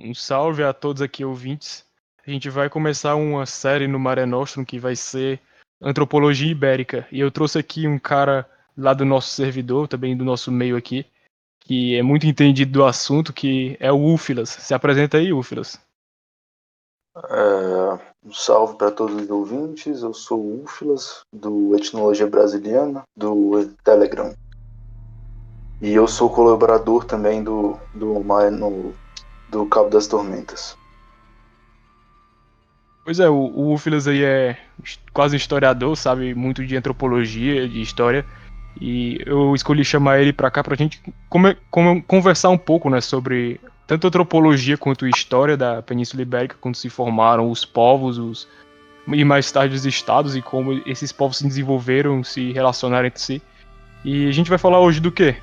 Um salve a todos aqui ouvintes. A gente vai começar uma série no Mare Nostrum que vai ser Antropologia Ibérica. E eu trouxe aqui um cara lá do nosso servidor, também do nosso meio aqui, que é muito entendido do assunto, que é o Úfilas. Se apresenta aí, Úfilas. Um salve para todos os ouvintes, eu sou o Úfilas, do Etnologia Brasiliana, do Telegram. E eu sou colaborador também do Cabo das Tormentas. Pois é, o Úfilas aí é quase historiador, sabe muito de antropologia, de história. E eu escolhi chamar ele pra cá pra gente conversar um pouco, né, sobre tanto antropologia quanto história da Península Ibérica, quando se formaram os povos, e mais tarde os estados, e como esses povos se desenvolveram, se relacionaram entre si. E a gente vai falar hoje do quê?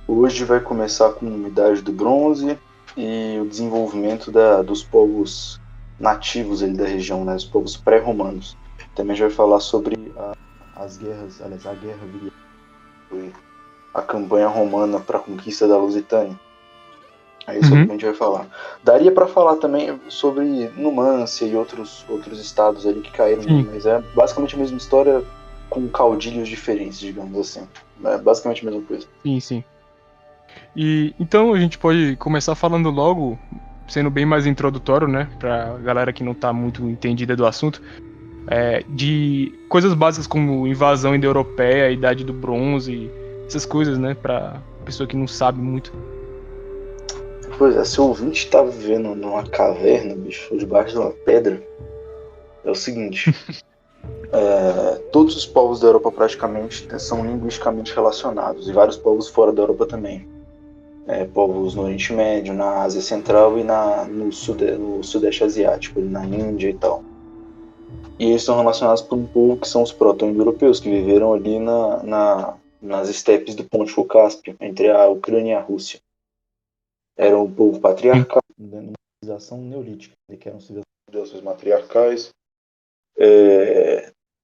Hoje vai começar com a Idade do Bronze e o desenvolvimento dos povos nativos ali da região, né, os povos pré-romanos. Também a gente vai falar sobre as guerras, aliás, a guerra foi a campanha romana para a conquista da Lusitânia. É isso que a gente vai falar. Daria para falar também sobre Numância e outros estados ali que caíram, mas é basicamente a mesma história com caudilhos diferentes, digamos assim. É basicamente a mesma coisa. Sim, sim. E então a gente pode começar falando logo, sendo bem mais introdutório, né, pra galera que não tá muito entendida do assunto, de coisas básicas como invasão indo-europeia, idade do bronze, essas coisas, né, pra pessoa que não sabe muito. Pois é, se o ouvinte tá vivendo numa caverna, bicho, debaixo de uma pedra, é o seguinte. Todos os povos da Europa praticamente são linguisticamente relacionados, e vários povos fora da Europa também. Povos no Oriente Médio, na Ásia Central e no Sudeste Asiático, na Índia e tal. E eles são relacionados por um povo que são os proto-indo-europeus, que viveram ali nas estepes do Ponte Cáspio, entre a Ucrânia e a Rússia. Era um povo patriarcal, uma civilização neolítica, que eram civilizações matriarcais.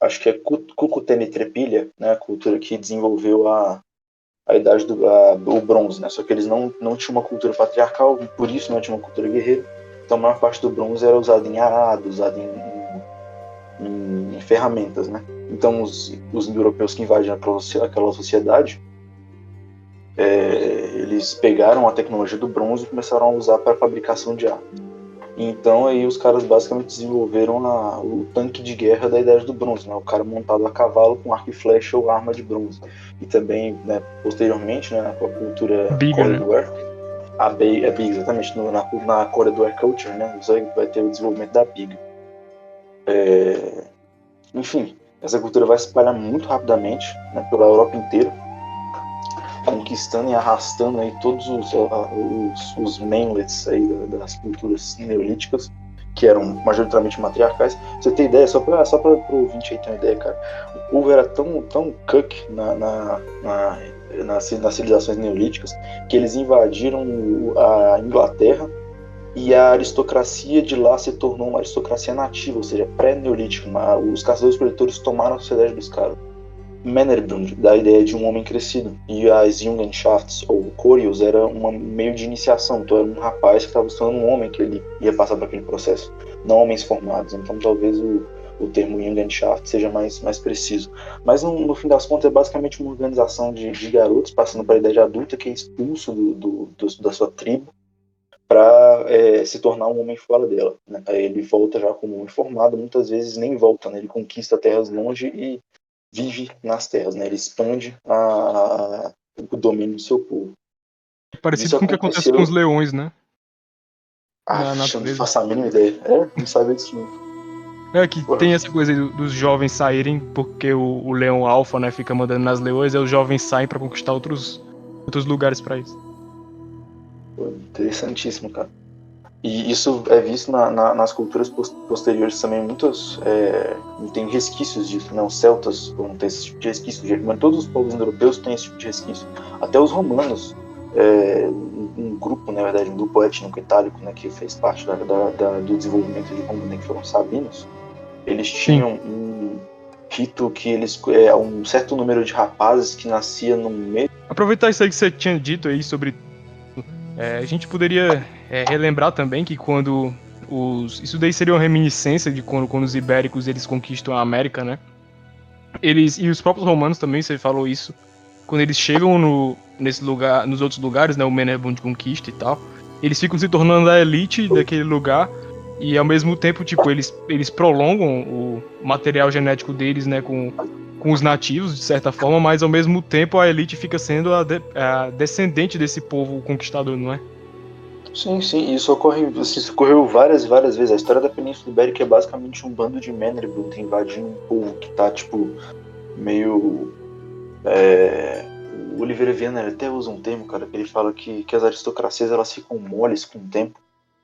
Acho que é Cucutene-Trepilha, né, a cultura que desenvolveu a idade o bronze, né? Só que eles não tinham uma cultura patriarcal, por isso não tinham uma cultura guerreira. Então a maior parte do bronze era usado em arado, usado em ferramentas, né? Então os europeus que invadiram aquela sociedade, eles pegaram a tecnologia do bronze e começaram a usar para a fabricação de armas. Então aí os caras basicamente desenvolveram o tanque de guerra da Idade do Bronze, né? O cara montado a cavalo com arco e flecha ou arma de bronze. E também, né, posteriormente, né, com a cultura Corridor, né? Exatamente, na Corridor Culture, né, vai ter o desenvolvimento da biga. Enfim, essa cultura vai se espalhar muito rapidamente, né, pela Europa inteira, conquistando e arrastando aí todos os mainlets aí das culturas neolíticas, que eram majoritariamente matriarcais. Pra você ter ideia, só para o ouvinte aí ter uma ideia, cara, o povo era tão cuck nas civilizações neolíticas que eles invadiram a Inglaterra e a aristocracia de lá se tornou uma aristocracia nativa, ou seja, pré-neolítica. Os caçadores-coletores tomaram a sociedade dos caras. Männerbrund, da ideia de um homem crescido, e as Jungenschafts, ou Choreos, era um meio de iniciação, então era um rapaz que estava se tornando um homem que ele ia passar por aquele processo, não homens formados. Então talvez o termo Jungenschaft seja mais preciso. Mas no fim das contas é basicamente uma organização de garotos passando para a idade adulta que é expulso da sua tribo para se tornar um homem fora dela, né? Aí ele volta já como um homem formado, muitas vezes nem volta, né? Ele conquista terras longe e vive nas terras, né? Ele expande o domínio do seu povo. Parecido Isso com o que acontece com os leões, né? Na eu não natureza. faço a mínima ideia. Não sabia disso não. Que tem essa coisa aí dos jovens saírem, porque o leão alfa, né, fica mandando nas leões, e os jovens saem pra conquistar outros lugares pra isso. Interessantíssimo, cara. E isso é visto nas culturas posteriores também. Muitos tem resquícios disso, né? Os celtas não tem esse tipo de resquício, mas todos os povos europeus têm esse tipo de resquício. Até os romanos, um grupo, na verdade, um grupo étnico itálico, né, que fez parte do desenvolvimento de Roma, né, que foram os sabinos, eles tinham um rito que um certo número de rapazes que nascia no meio. Aproveitar isso aí que você tinha dito aí sobre A gente poderia relembrar também que quando isso daí seria uma reminiscência de quando os ibéricos eles conquistam a América, né? E os próprios romanos também, você falou isso, quando eles chegam nesse lugar, nos outros lugares, né, o Menebum de conquista e tal, eles ficam se tornando a elite daquele lugar e ao mesmo tempo, tipo, eles prolongam o material genético deles, né, com os nativos, de certa forma, mas ao mesmo tempo a elite fica sendo a descendente desse povo conquistador, não é? Sim, sim, isso ocorreu várias e várias vezes. A história da Península Ibérica é basicamente um bando de Menrebrund invadindo um povo que tá, tipo, meio... O Oliveira Viana ele até usa um termo, cara, que ele fala que as aristocracias elas ficam moles com o tempo,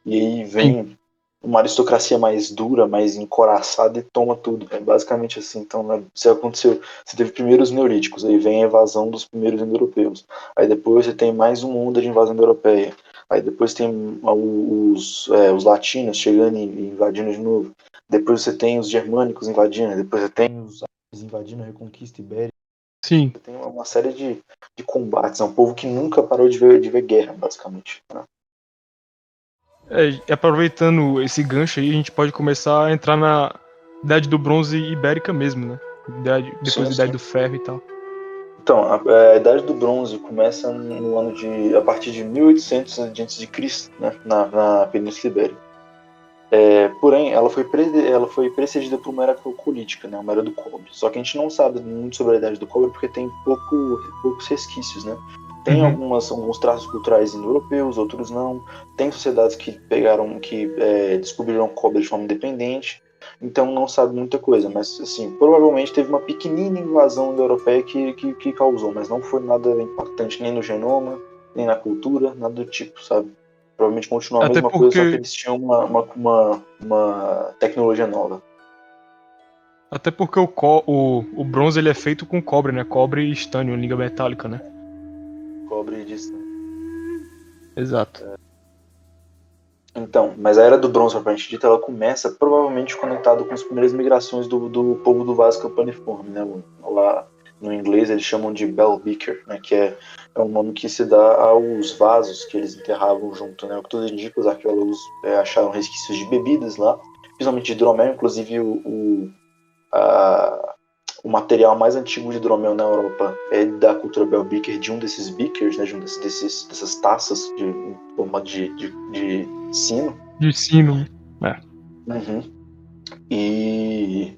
e aí Sim. vem uma aristocracia mais dura, mais encoraçada e toma tudo. É basicamente assim. Então, né, se aconteceu, você teve primeiro os neolíticos, aí vem a invasão dos primeiros indo-europeus. Aí depois você tem mais uma onda de invasão europeia. Aí depois tem os latinos chegando e invadindo de novo. Depois você tem os germânicos invadindo. Depois você tem os árabes invadindo a Reconquista Ibérica. Sim. Tem uma série de combates. É um povo que nunca parou de ver guerra, basicamente. Né? Aproveitando esse gancho aí, a gente pode começar a entrar na Idade do Bronze Ibérica mesmo, né? Depois Sim, da Idade sim. do Ferro e tal. Então, a Idade do Bronze começa no ano a partir de 1800 a.C., né, na Península Ibérica. Porém, ela foi precedida por uma era calcolítica, né, uma era do cobre. Só que a gente não sabe muito sobre a Idade do Cobre porque tem poucos resquícios, né? Tem Uhum. alguns traços culturais indo-europeus, outros não. Tem sociedades que descobriram cobre de forma independente. Então não sabe muita coisa, mas assim, provavelmente teve uma pequenina invasão europeia que causou, mas não foi nada impactante nem no genoma, nem na cultura, nada do tipo, sabe? Provavelmente continuou a Até mesma coisa, só que porque, eles tinham uma tecnologia nova. até porque o bronze ele é feito com cobre, né? Cobre e estânio, liga metálica, né? Cobre disso. Exato. Então, mas a Era do Bronze, propriamente dita, ela começa provavelmente conectado com as primeiras migrações do povo do vaso campaniforme, né? Lá no inglês eles chamam de bell beaker, né? Que é um nome que se dá aos vasos que eles enterravam junto, né? O que tudo indica, os arqueólogos acharam resquícios de bebidas lá, principalmente de hidromel, inclusive a, o material mais antigo de hidromel na Europa é da cultura Bell Beaker, de um desses beakers, né, de dessas taças em forma de sino. De sino, né? Uhum. E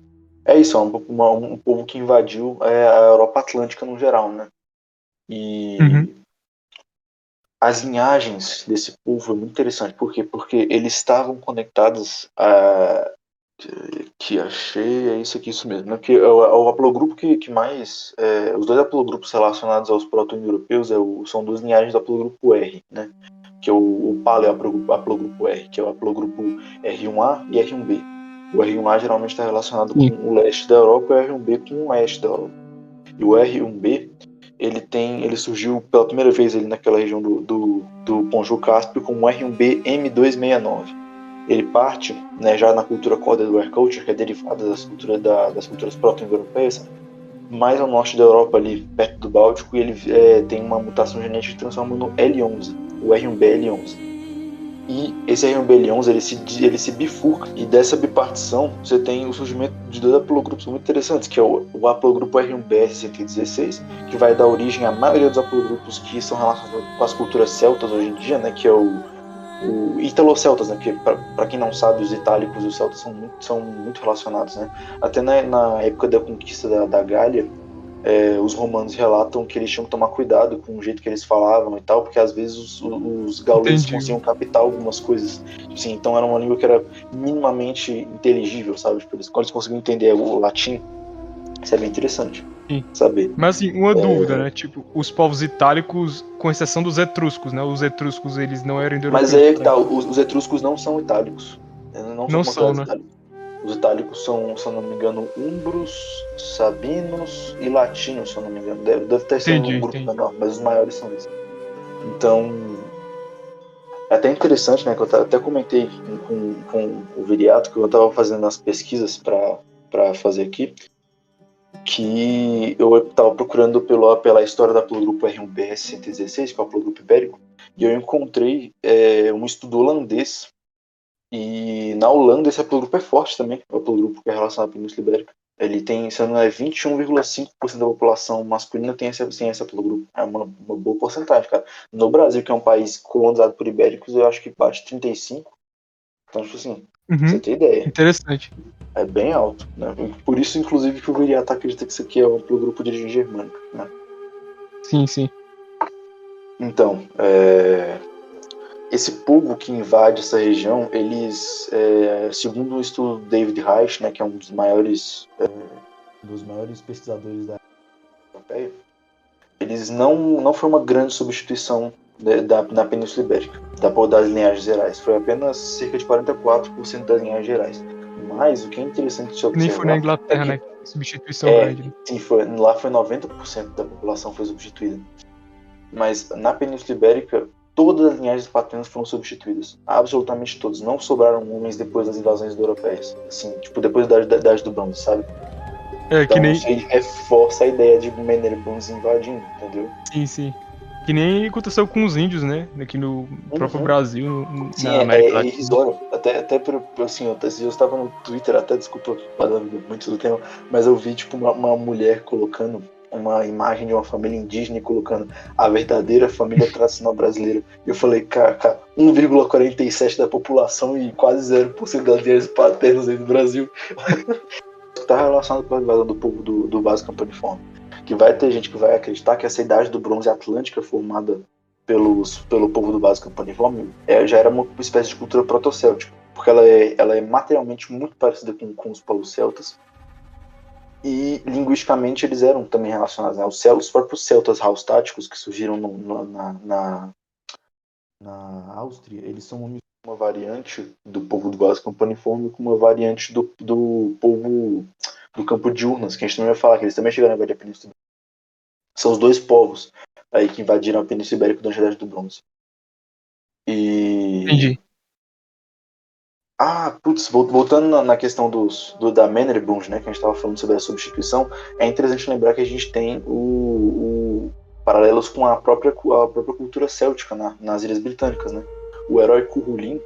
é isso, é um povo que invadiu a Europa Atlântica no geral, né? Uhum. E as linhagens desse povo é muito interessante. Por quê? Porque eles estavam conectados a que achei, é isso aqui, isso mesmo. Né? Que o haplogrupo que mais. Os dois haplogrupos relacionados aos proto-indo-europeus são duas linhagens do haplogrupo R, né? Que é o paleo-haplogrupo R, que é o haplogrupo R1A e R1B. O R1A geralmente está relacionado com Sim. o leste da Europa e o R1B com o oeste da Europa. E o R1B ele surgiu pela primeira vez ali naquela região do Ponjo Cáspio como R1B M269. Ele parte, né, já na cultura Coda do Air Culture, que é derivada das culturas proto-europeias, mais ao norte da Europa, ali perto do Báltico, e ele tem uma mutação genética que transforma no L11, o R1B-L11. E esse R1B-L11 ele se bifurca, e dessa bipartição você tem o surgimento de dois haplogrupos muito interessantes, que é o haplogrupo R1B-116, que vai dar origem à maioria dos haplogrupos que são relacionados com as culturas celtas hoje em dia, né, que é o Italo-Celtas, né? Porque para quem não sabe, os itálicos e os celtas são muito relacionados, né? Até na época da conquista da Gália, os romanos relatam que eles tinham que tomar cuidado com o jeito que eles falavam e tal, porque às vezes os gauleses Entendi. conseguiam captar algumas coisas. Assim, então era uma língua que era minimamente inteligível, sabe? Tipo, quando eles conseguiam entender o latim, isso é bem interessante Sim. saber. Mas assim, uma dúvida, né? Tipo, os povos itálicos, com exceção dos etruscos, né? Os etruscos, eles não eram Mas indo-europeus, aí é que tá, correto? os etruscos não são itálicos. Eles não são Não são, considerados né? itálicos. Os itálicos são, se eu não me engano, umbros, sabinos e latinos, se eu não me engano. Deve ter sido um grupo Entendi. menor, mas os maiores são esses. Então, é até interessante, né, que eu até comentei com o Viriato, que eu estava fazendo as pesquisas para fazer aqui, que eu estava procurando pela história da haplogrupo R1B-116, que é o haplogrupo ibérico, E eu encontrei um estudo holandês, e na Holanda esse haplogrupo é forte também, o haplogrupo que é relacionado à Península Ibérica. Ele tem, se não é 21,5% da população masculina tem esse haplogrupo. É uma boa porcentagem, cara. No Brasil, que é um país colonizado por ibéricos, eu acho que bate 35%. Então, tipo assim, pra você ter ideia, Interessante. é bem alto, né? Por isso, inclusive, que o Viriato acredita que isso aqui é um haplogrupo de origem germânica, né? Sim, sim. Então, esse povo que invade essa região, eles, segundo o estudo do David Reich, né, que é um dos maiores pesquisadores da europeia, eles não foi uma grande substituição da Península Ibérica, das linhagens gerais. Foi apenas cerca de 44% das linhagens gerais. Mas o que é interessante de se Nem foi na observar é Inglaterra, que né? Substituição grande, né? sim, lá foi 90% da população foi substituída. Mas na Península Ibérica, todas as linhagens paternas foram substituídas. Absolutamente todas. Não sobraram homens depois das invasões europeias. Assim, tipo, depois da Idade do Bronze, sabe? É, que Então nem. isso aí reforça a ideia de Menelebons invadindo, entendeu? Sim, sim. Que nem aconteceu com os índios, né? Aqui no próprio Uhum. Brasil, Sim, na América é Latina. irrisório. Até assim, esses dias eu estava no Twitter, até desculpa falando muito do tema, mas eu vi tipo uma mulher colocando uma imagem de uma família indígena e colocando a verdadeira família tradicional brasileira. E eu falei, cara, 1,47% da população e quase 0% das linhas paternas aí do Brasil está relacionado com a invasão do povo do Vaso Campaniforme. Que vai ter gente que vai acreditar que essa idade do bronze atlântica formada pelo povo do Vaso Campaniforme já era uma espécie de cultura protocéltica, porque ela é materialmente muito parecida com os povos celtas, e linguisticamente eles eram também relacionados, né? Os próprios celtas haustáticos que surgiram na Áustria, eles são uma variante do povo do Vaso Campaniforme com uma variante do povo do Campo de Urnas, que a gente também vai falar, que eles também chegaram a invadir a Península. São os dois povos aí que invadiram a Península Ibérica durante a Idade do Bronze. E... Entendi. putz, voltando na questão da Menelebund, né, que a gente estava falando sobre a substituição, é interessante lembrar que a gente tem o paralelos com a própria cultura céltica nas Ilhas Britânicas, né? O herói Curulin,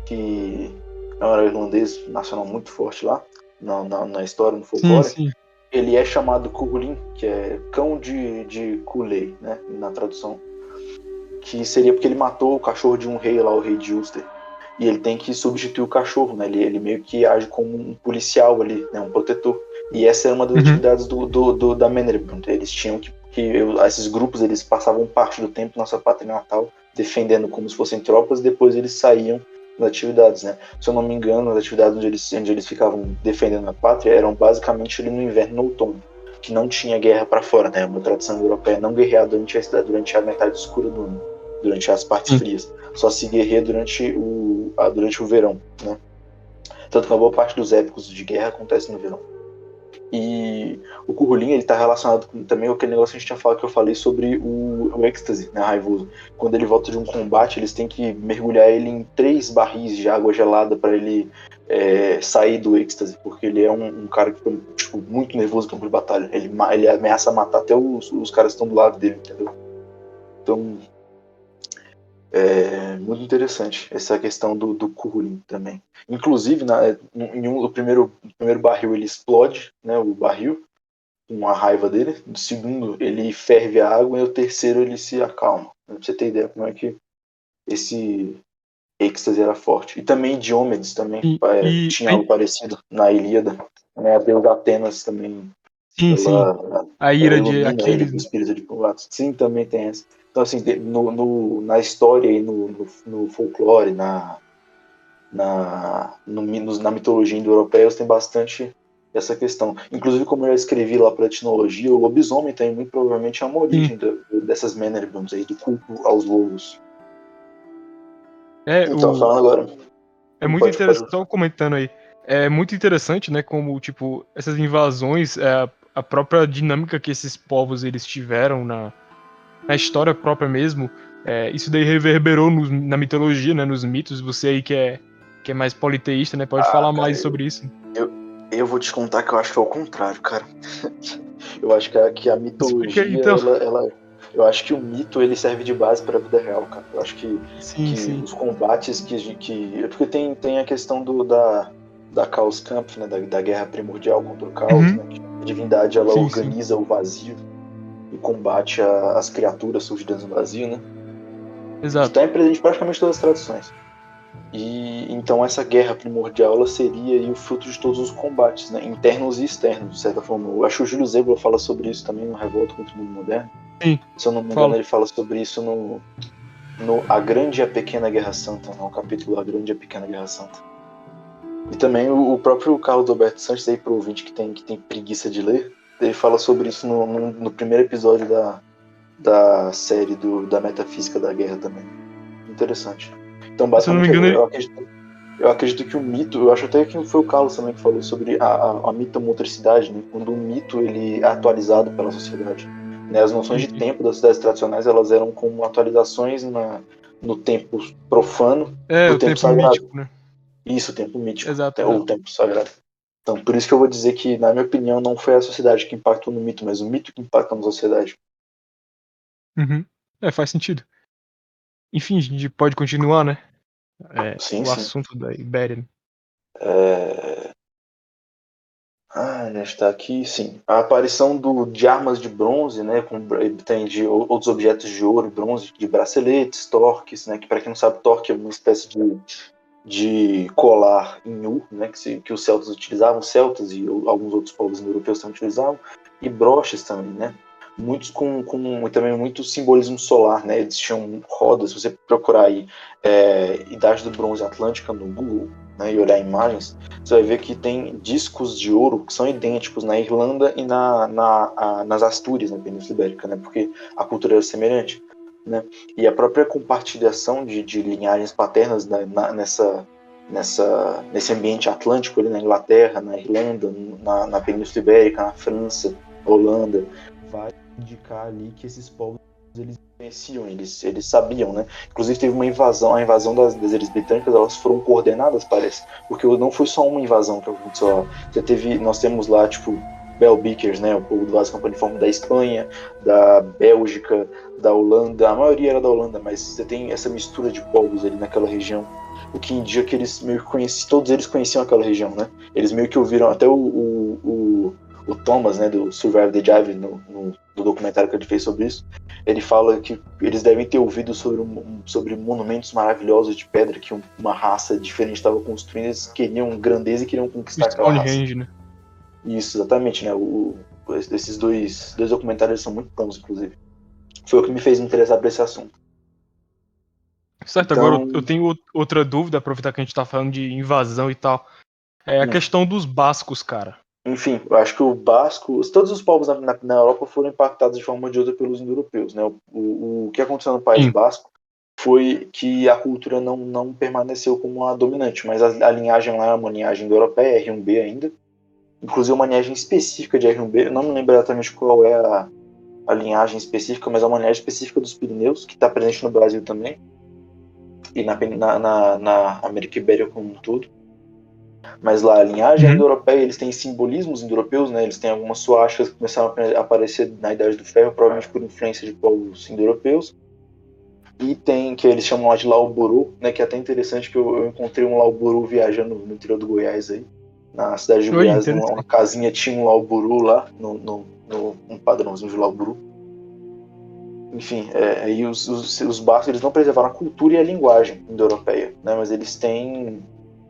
que é um herói irlandês nacional muito forte lá, na história, no Sim, folclore, sim. ele é chamado Curulin, que é cão de Culei, né, na tradução, que seria porque ele matou o cachorro de um rei lá, o rei de Ulster, e ele tem que substituir o cachorro, né, ele meio que age como um policial ali, né, um protetor, e essa era uma das atividades da Menelebund. Eles tinham esses grupos, eles passavam parte do tempo na sua pátria natal, defendendo como se fossem tropas, e depois eles saíam das atividades, né. Se eu não me engano, as atividades onde eles ficavam defendendo a pátria eram basicamente ali no inverno e no outono, que não tinha guerra para fora, né, uma tradição europeia não guerrear durante a metade escura do ano, durante as partes Sim. frias, só se guerreia durante o verão, né. Tanto que uma boa parte dos épicos de guerra acontece no verão. E o Curulin, ele tá relacionado também com aquele negócio que a gente tinha falado, que eu falei sobre o êxtase, né, raivoso. Quando ele volta de um combate, eles têm que mergulhar ele em 3 barris de água gelada para ele sair do êxtase, porque ele é um cara que fica tipo, muito nervoso no campo de batalha. Ele ameaça matar até os caras que estão do lado dele, entendeu? Então, é muito interessante essa questão do Curulin também. Inclusive, o primeiro barril ele explode, né, o barril, com a raiva dele. No segundo, ele ferve a água. E no terceiro, ele se acalma. Pra você ter ideia como é que esse êxtase era forte. E também Diomedes também E tinha algo parecido na Ilíada. Né? A deusa Atenas também, sim, sim. A ela ira de ilumina ele Aquiles, com o né? espírito de Pilatos. Sim, também tem essa. Então, assim, na história e no folclore, na mitologia indo-europeia, tem bastante essa questão. Inclusive, como eu já escrevi lá para a etnologia, o lobisomem tem muito provavelmente uma Sim. origem dessas Menelebunds aí, do culto aos lobos. É, Então, falando agora. é muito interessante, só comentando aí, é muito interessante, né, como, tipo, essas invasões, a própria dinâmica que esses povos eles tiveram na história própria mesmo, isso daí reverberou na mitologia, né, nos mitos. Você aí que é mais politeísta, né, pode falar Cara, mais sobre isso. eu vou te contar que eu acho que é o contrário, cara. Eu acho que a Explica aí, mitologia, então. Eu acho que o mito ele serve de base para a vida real, cara. Eu acho que Sim. os combates porque tem a questão da Caos Camp, né, da guerra primordial contra o caos, Uhum. né, que a divindade ela Sim, sim. organiza o vazio e combate as criaturas surgidas no vazio, né? Que Exato. está presente em praticamente todas as tradições. E então essa guerra primordial ela seria aí o fruto de todos os combates, né, internos e externos, de certa forma. Eu acho que o Júlio Zebra fala sobre isso também no Revolta contra o Mundo Moderno. Sim, Se eu não me engano, falo. ele fala sobre isso no A Grande e a Pequena Guerra Santa, no capítulo A Grande e a Pequena Guerra Santa. E também o próprio Carlos Alberto Sanches, aí pro ouvinte que tem preguiça de ler, ele fala sobre isso no primeiro episódio da série da Metafísica da Guerra também. Interessante. Então, Se eu não me basicamente, engano, ele. eu acredito que o mito, eu acho até que foi o Carlos também que falou sobre a mitomotricidade, né? Quando o mito ele é atualizado pela sociedade. Né? As noções de Sim. tempo das cidades tradicionais elas eram como atualizações no tempo profano É, do o tempo tempo sagrado. mítico, né? Isso, o tempo mítico, Exato, ou o exato. tempo sagrado. Então, por isso que eu vou dizer que, na minha opinião, não foi a sociedade que impactou no mito, mas o mito que impactou na sociedade. Uhum. É, faz sentido. Enfim, a gente pode continuar, né? Sim, O sim. assunto da Ibéria. Né? É... está aqui, sim. A aparição de armas de bronze, né, tem de outros objetos de ouro e bronze, de braceletes, torques, né, que para quem não sabe, torque é uma espécie de colar em U, né, que os celtas utilizavam, celtas e alguns outros povos europeus também utilizavam, e broches também, né, muitos com também muito simbolismo solar, né, eles tinham rodas, se você procurar aí Idade do Bronze Atlântica no Google, né, e olhar imagens, você vai ver que tem discos de ouro que são idênticos na Irlanda e nas Astúrias, na Península Ibérica, né, porque a cultura era semelhante. Né? E a própria compartilhação de linhagens paternas nesse ambiente atlântico, ali na Inglaterra, na Irlanda, na Península Ibérica, na França, Holanda, vai indicar ali que esses povos eles conheciam, eles sabiam, né? Inclusive teve uma invasão, a invasão das ilhas britânicas, elas foram coordenadas, parece, porque não foi só uma invasão que aconteceu lá. Nós temos lá, tipo, Belbeakers, né? O povo do Vasco Campaniforme da Espanha, da Bélgica, da Holanda, a maioria era da Holanda, mas você tem essa mistura de povos ali naquela região, o que indica que eles meio que conheciam, todos eles conheciam aquela região, né? Eles meio que ouviram até o Thomas, né, do Survive the Jive, no documentário que ele fez sobre isso, ele fala que eles devem ter ouvido sobre monumentos maravilhosos de pedra que uma raça diferente estava construindo, eles queriam grandeza e queriam conquistar aquela raça. Stonehenge, né? Isso, exatamente, né? Esses dois documentários são muito bons, inclusive. Foi o que me fez me interessar por esse assunto. Certo, agora eu Então, tenho outra dúvida, aproveitar que a gente tá falando de invasão e tal. É a questão dos bascos, cara. enfim, eu acho que o basco, todos os povos na Europa foram impactados de forma ou de outra pelos indo-europeus, né? O que aconteceu no País Sim. Basco foi que a cultura não permaneceu como a dominante, mas a linhagem lá é uma linhagem europeia, R1B ainda, inclusive uma linhagem específica de R1B, eu não me lembro exatamente qual é a linhagem específica, mas é uma linhagem específica dos Pirineus, que está presente no Brasil também, e na América Ibérica como um todo. Mas lá, a linhagem Uhum. indo-europeia, eles têm simbolismos indo-europeus, né? Eles têm algumas suásticas que começaram a aparecer na Idade do Ferro, provavelmente por influência de povos indo-europeus. E tem, que eles chamam lá de Lauburu, né? Que é até interessante que eu encontrei um Lauburu viajando no interior do Goiás aí. Na cidade de Oi, Goiás, uma interessante. casinha tinha um Lauburu lá, um padrãozinho de Lauburu. Enfim, e os bascos eles não preservaram a cultura e a linguagem indo-europeia, né? Mas eles têm,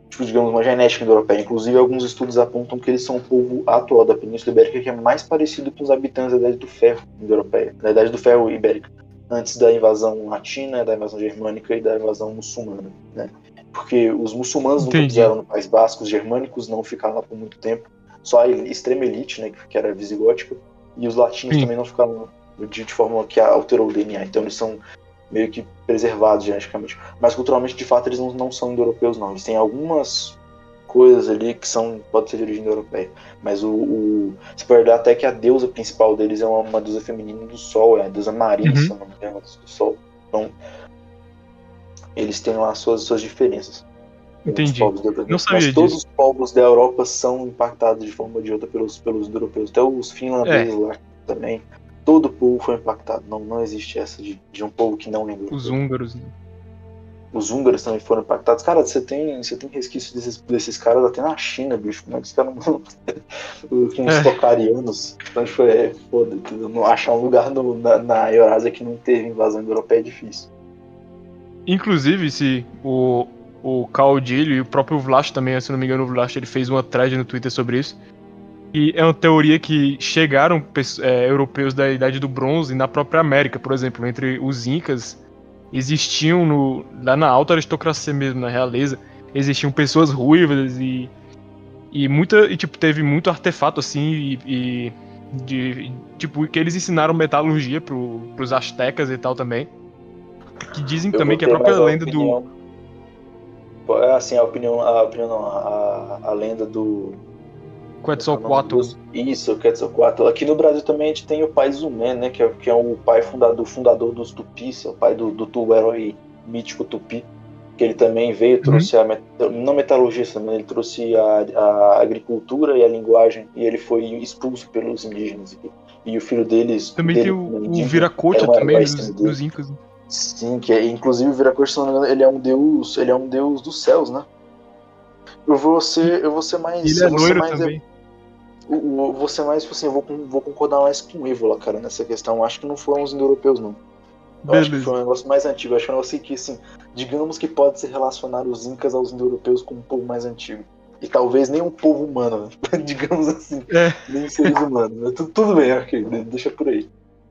tipo, digamos, uma genética indo-europeia. Inclusive, alguns estudos apontam que eles são o povo atual da Península Ibérica que é mais parecido com os habitantes da Idade do Ferro indo-europeia, da Idade do Ferro ibérica, antes da invasão latina, da invasão germânica e da invasão muçulmana, né? Porque os muçulmanos nunca Entendi. pisaram no País Basco, os germânicos não ficaram lá por muito tempo, só a extrema elite, né, que era visigótica, e os latinos Sim. também não ficaram de forma que alterou o DNA. Então eles são meio que preservados geneticamente. Mas culturalmente, de fato, eles não são indo-europeus, não. Eles têm algumas coisas ali que pode ser de origem europeia. Mas você pode olhar até que a deusa principal deles é uma deusa feminina do sol, é a deusa Marin, se Uhum. eu não me engano, do sol. Então, eles têm lá suas diferenças. Os Entendi. povos da Europa. Não Mas sabia todos disso. os povos da Europa são impactados de forma ou de outra pelos europeus. Até os É, finlandeses lá também. todo povo foi impactado. Não existe essa de um povo que não lembra. Os húngaros, né? Os húngaros também foram impactados. Cara, você tem resquício desses caras até na China, bicho. Como é que os caras não. Com os tocarianos. Então, tipo, foda. Não achar um lugar na Eurásia que não teve invasão europeia é difícil. Inclusive, se o Caudilho e o próprio Vlach também, se não me engano, o Vlach ele fez uma thread no Twitter sobre isso. E é uma teoria que chegaram europeus da Idade do Bronze na própria América, por exemplo, entre os Incas, existiam lá na alta aristocracia mesmo, na realeza, existiam pessoas ruivas e tipo, teve muito artefato assim tipo, que eles ensinaram metalurgia pros astecas e tal também. Que dizem Eu também vou que a ter própria mais a lenda do... opinião. É assim, a opinião não, a lenda do. Como é que é o nome do Quetzalcoatl. Deus? Isso, o Quetzalcoatl. Aqui no Brasil também a gente tem o pai Zumé, né? Que é o pai fundador dos Tupis, é o pai do herói mítico Tupi. Que ele também veio, trouxe não metalurgista, mas ele trouxe a agricultura e a linguagem, e ele foi expulso pelos indígenas. E o filho Também tem dele o indígena, era Viracocha um também, herói né, semideus. dos Incas. Sim, que inclusive o Viracocha, se não me engano, ele é um deus dos céus, né? Eu vou ser E mais, ele eu é vou ser loiro mais, também. vou ser mais, tipo assim, vou concordar mais com o Evola, cara, nessa questão. Eu acho que não foram os indo-europeus, não. Eu acho que foi Beleza. um negócio mais antigo. Eu acho que é um negócio que, assim, digamos que pode se relacionar os Incas aos indo-europeus como um povo mais antigo. E talvez nem um povo humano, né? Digamos assim, É, nem seres humanos. Mas tudo bem, ok, deixa por aí.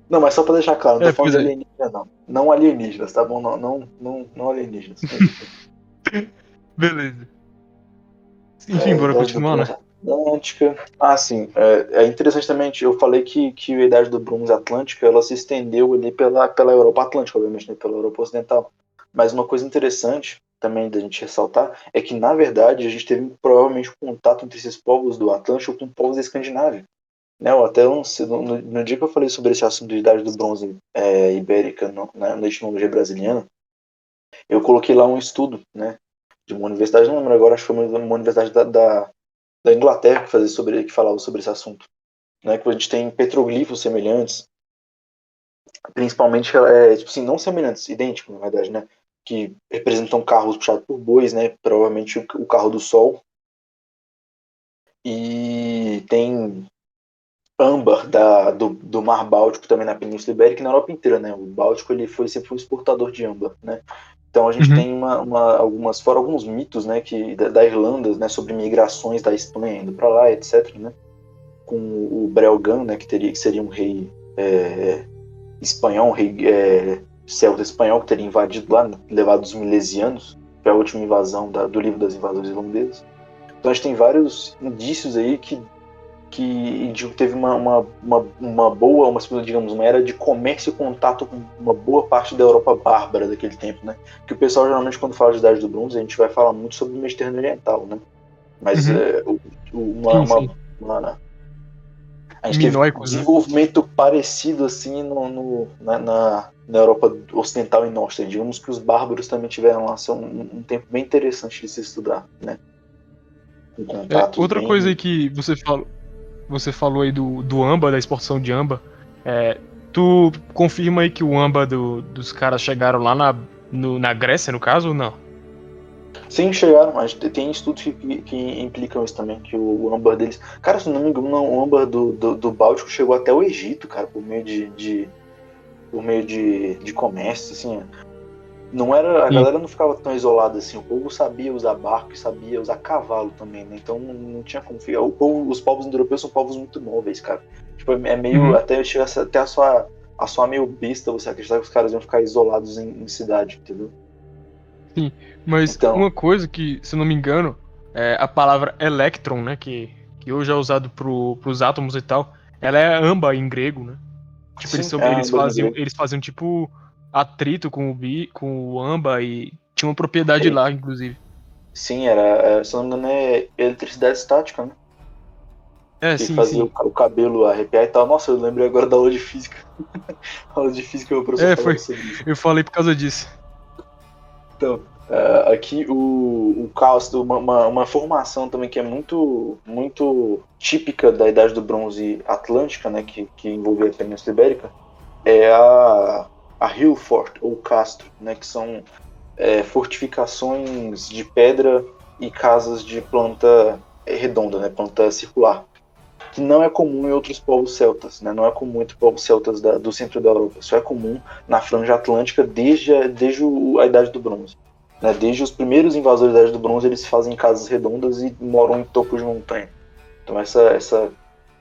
Não, mas só pra deixar claro, não tô falando pois de é. alienígenas, não. Não alienígenas, tá bom? Não alienígenas. Beleza. Enfim, bora Idade do continuar, né? Bronze Atlântica. Ah, sim. É interessante também, eu falei que a Idade do Bronze Atlântica ela se estendeu ali pela Europa Atlântica, obviamente, né, pela Europa Ocidental. Mas uma coisa interessante também da gente ressaltar é que, na verdade, a gente teve provavelmente um contato entre esses povos do Atlântico com povos da Escandinávia. Né? Eu até no dia que eu falei sobre esse assunto de Idade do Bronze ibérica na etimologia brasiliana, eu coloquei lá um estudo, né, de uma universidade, não lembro agora, acho que foi uma universidade da Inglaterra que falava sobre esse assunto, né? Que a gente tem petroglifos semelhantes, principalmente tipo assim, não semelhantes, idênticos na verdade, né? Que representam carros puxados por bois, né? Provavelmente o carro do Sol. E tem âmbar do Mar Báltico também na Península Ibérica e na Europa inteira, né? O Báltico sempre foi um exportador de âmbar, né? Então a gente Uhum. tem fora alguns mitos, né, da Irlanda, né, sobre migrações da Espanha indo para lá, etc, né? Com o Breogan, né, que seria um rei espanhol, um rei celta espanhol que teria invadido lá, né, levado os milesianos, que é a última invasão do livro das invasões irlandesas. Então a gente tem vários indícios aí que teve uma boa, digamos, uma era de comércio e contato com uma boa parte da Europa bárbara daquele tempo, né? Que o pessoal geralmente quando fala de Idade do Bronze a gente vai falar muito sobre o Mediterrâneo Oriental, né? Mas Uhum. uma, Sim, uma, sim. uma a gente teve Minoicos, né? desenvolvimento parecido assim na Europa Ocidental e Norte. Digamos que os bárbaros também tiveram lá um tempo bem interessante de se estudar, né? Com contatos Outra coisa aí bem. que você falou aí do âmbar, da exportação de âmbar. Tu confirma aí que o âmbar dos caras chegaram lá na Grécia, no caso, ou não? Sim, chegaram, mas tem estudos que implicam isso também, que o âmbar deles. Cara, se não me engano, o âmbar do Báltico chegou até o Egito, cara, por meio de comércio, assim. Não era, a Sim. galera não ficava tão isolada assim, o povo sabia usar barco e sabia usar cavalo também, né? Então não tinha como ficar. Os povos indo-europeus são povos muito móveis, cara. Tipo, é meio. Uhum. Até chega até a sua meio besta você acreditar que os caras iam ficar isolados em cidade, entendeu? Sim. Mas Então, uma coisa que, se eu não me engano, a palavra elétron, né? Que hoje é usado pros átomos e tal, ela é âmbar em grego, né? Tipo, sim, é a âmbar em grego. eles faziam tipo atrito com o âmbar e tinha uma propriedade Ele, lá, inclusive. sim, se não me engano, é eletricidade estática, né? Que Sim, fazia sim. o cabelo arrepiar e tal. Nossa, eu lembrei agora da aula de física. A aula de física, o professor falava Foi. sobre isso. Eu falei por causa disso. Então, Aqui o caos, uma formação também que é muito, muito típica da Idade do Bronze Atlântica, né, que envolvia a Península Ibérica, é a Hill Fort, ou Castro, né, que são fortificações de pedra e casas de planta redonda, né, planta circular, que não é comum em outros povos celtas, né, não é comum entre povos celtas do centro da Europa, só é comum na franja atlântica desde a Idade do Bronze. Né, desde os primeiros invasores da Idade do Bronze, eles fazem casas redondas e moram em topos de montanha. Então essa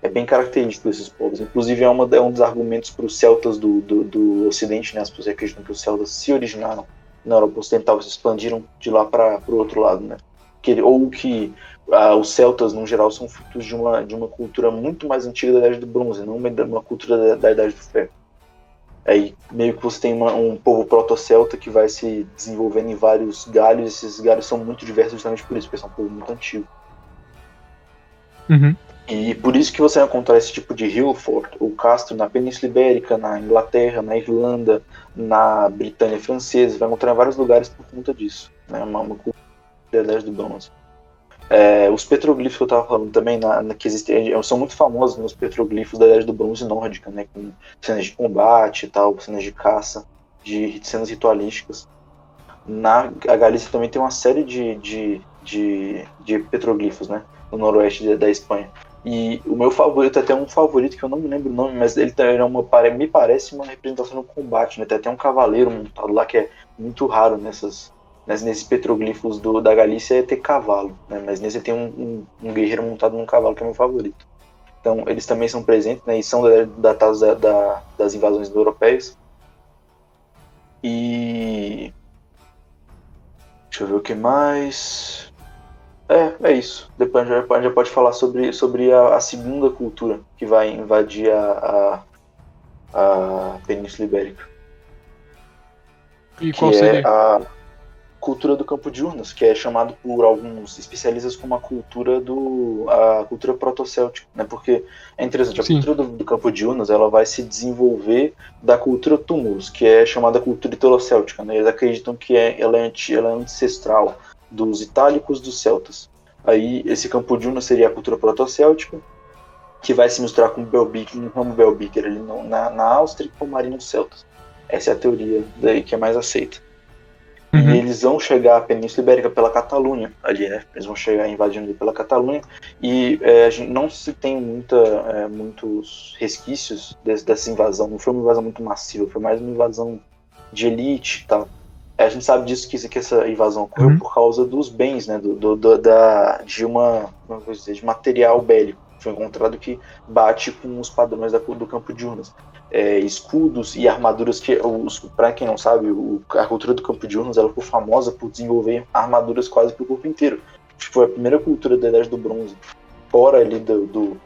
é bem característico desses povos. Inclusive é um dos argumentos para os celtas do Ocidente, né? As pessoas acreditam que os celtas se originaram na Europa Ocidental e se expandiram de lá para o outro lado, né? Ou que os celtas, no geral, são frutos de uma cultura muito mais antiga da Idade do Bronze, não uma cultura da Idade do Ferro. Aí meio que você tem um povo proto-celta que vai se desenvolvendo em vários galhos, e esses galhos são muito diversos justamente por isso, porque são um povo muito antigo. Uhum. E por isso que você vai encontrar esse tipo de hill fort, ou castro, na Península Ibérica, na Inglaterra, na Irlanda, na Britânia Francesa, vai encontrar em vários lugares por conta disso, né? Uma cultura da Idade do Bronze. Os petroglifos que eu estava falando também, que existem, são muito famosos nos petroglifos da Idade do Bronze nórdica, né? Com cenas de combate e tal, cenas de caça, de cenas ritualísticas. A Galícia também tem uma série de petroglifos, né? No noroeste da Espanha. E o meu favorito, até um favorito que eu não me lembro o nome, mas ele me parece uma representação do combate, né? Tem até um cavaleiro montado lá que é muito raro nesses petroglifos da Galícia é ter cavalo, né? Mas nesse tem um guerreiro montado num cavalo que é meu favorito. Então eles também são presentes, né? E são datados das invasões europeias. E deixa eu ver o que mais. É isso. Depois a gente já pode falar sobre a segunda cultura que vai invadir a Península Ibérica. E Que qual seria? é a cultura do Campo de Urnas, que é chamado por alguns especialistas como a cultura proto-céltica, né? Porque é interessante, a Sim. cultura do Campo de Urnas ela vai se desenvolver da cultura túmulos, que é chamada cultura italo-céltica, né? Eles acreditam que ela é ancestral dos itálicos dos celtas. Aí esse Campo de Urnas seria a cultura proto-céltica, que vai se misturar com o ramo Belbíker ali na Áustria e com o Marino celtas. Essa é a teoria daí que é mais aceita. Uhum. E eles vão chegar à Península Ibérica pela Catalunha, ali, né? Eles vão chegar invadindo ali pela Catalunha. E a gente não se tem muitos resquícios dessa invasão. Não foi uma invasão muito massiva, foi mais uma invasão de elite e tal. A gente sabe disso que essa invasão ocorreu por causa dos bens, né? De material bélico. Foi encontrado que bate com os padrões do Campo de Urnas. Escudos e armaduras que, para quem não sabe, a cultura do Campo de Urnas ela ficou famosa por desenvolver armaduras quase para o corpo inteiro. Foi a primeira cultura da Idade do Bronze, fora ali do